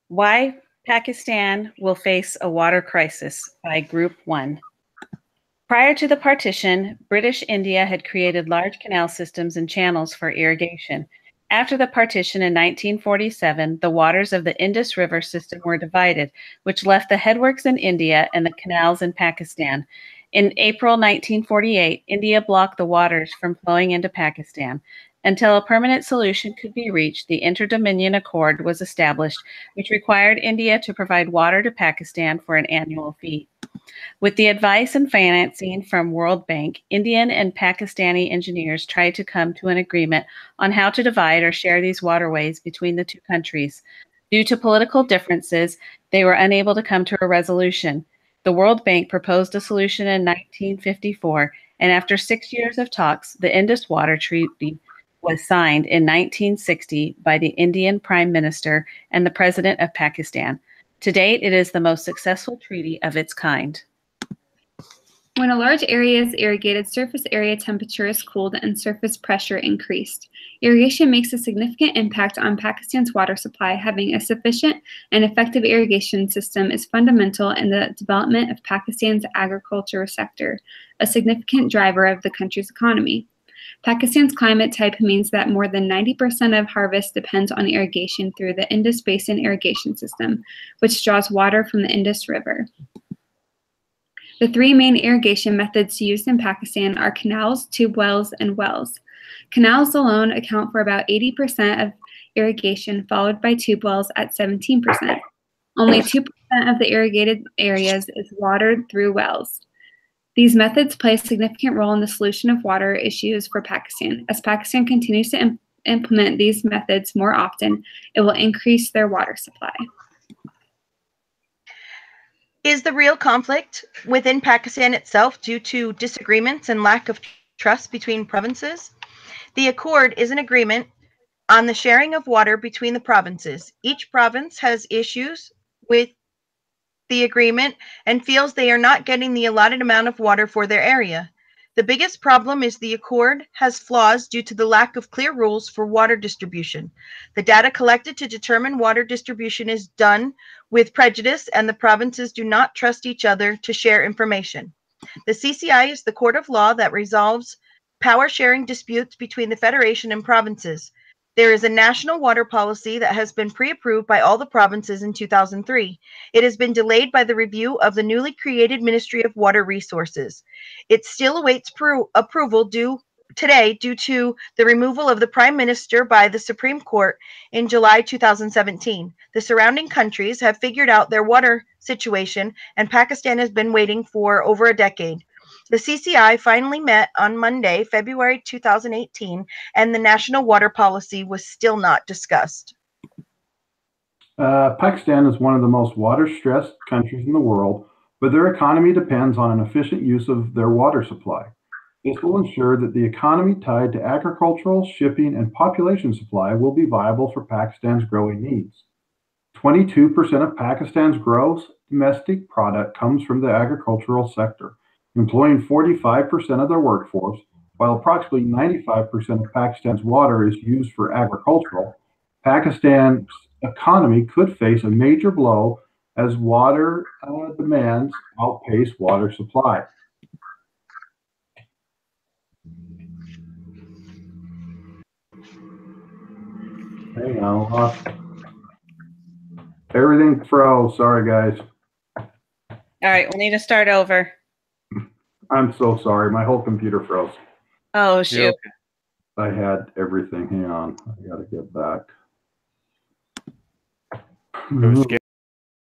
Why Pakistan Will Face a Water Crisis by Group 1. Prior to the partition, British India had created large canal systems and channels for irrigation. After the partition in 1947, the waters of the Indus River system were divided, which left the headworks in India and the canals in Pakistan. In April 1948, India blocked the waters from flowing into Pakistan. Until a permanent solution could be reached, the Inter-Dominion Accord was established, which required India to provide water to Pakistan for an annual fee. With the advice and financing from World Bank, Indian and Pakistani engineers tried to come to an agreement on how to divide or share these waterways between the two countries. Due to political differences, they were unable to come to a resolution. The World Bank proposed a solution in 1954, and after 6 years of talks, the Indus Water Treaty was signed in 1960 by the Indian Prime Minister and the President of Pakistan. To date, it is the most successful treaty of its kind. When a large area is irrigated, surface area temperature is cooled and surface pressure increased. Irrigation makes a significant impact on Pakistan's water supply. Having a sufficient and effective irrigation system is fundamental in the development of Pakistan's agriculture sector, a significant driver of the country's economy. Pakistan's climate type means that more than 90% of harvest depends on irrigation through the Indus Basin irrigation system, which draws water from the Indus River. The three main irrigation methods used in Pakistan are canals, tube wells, and wells. Canals alone account for about 80% of irrigation, followed by tube wells at 17%. Only 2% of the irrigated areas is watered through wells. These methods play a significant role in the solution of water issues for Pakistan. As Pakistan continues to implement these methods more often, it will increase their water supply. Is the real conflict within Pakistan itself due to disagreements and lack of trust between provinces? The accord is an agreement on the sharing of water between the provinces. Each province has issues with the agreement and feels they are not getting the allotted amount of water for their area. The biggest problem is the accord has flaws due to the lack of clear rules for water distribution. The data collected to determine water distribution is done with prejudice, and the provinces do not trust each other to share information. The CCI is the court of law that resolves power sharing disputes between the federation and provinces. There is a national water policy that has been pre-approved by all the provinces in 2003. It has been delayed by the review of the newly created Ministry of Water Resources. It still awaits approval today due to the removal of the Prime Minister by the Supreme Court in July 2017. The surrounding countries have figured out their water situation, and Pakistan has been waiting for over a decade. The CCI finally met on Monday, February 2018, and the national water policy was still not discussed. Pakistan is one of the most water-stressed countries in the world, but their economy depends on an efficient use of their water supply. This will ensure that the economy tied to agricultural, shipping, and population supply will be viable for Pakistan's growing needs. 22% of Pakistan's gross domestic product comes from the agricultural sector, employing 45% of their workforce, while approximately 95% of Pakistan's water is used for agricultural. Pakistan's economy could face a major blow as water demands outpace water supply. Hang on, everything froze. Sorry, guys. All right, we'll need to start over. I'm so sorry. My whole computer froze. Oh, shoot. I had everything. Hang on. I got to get back.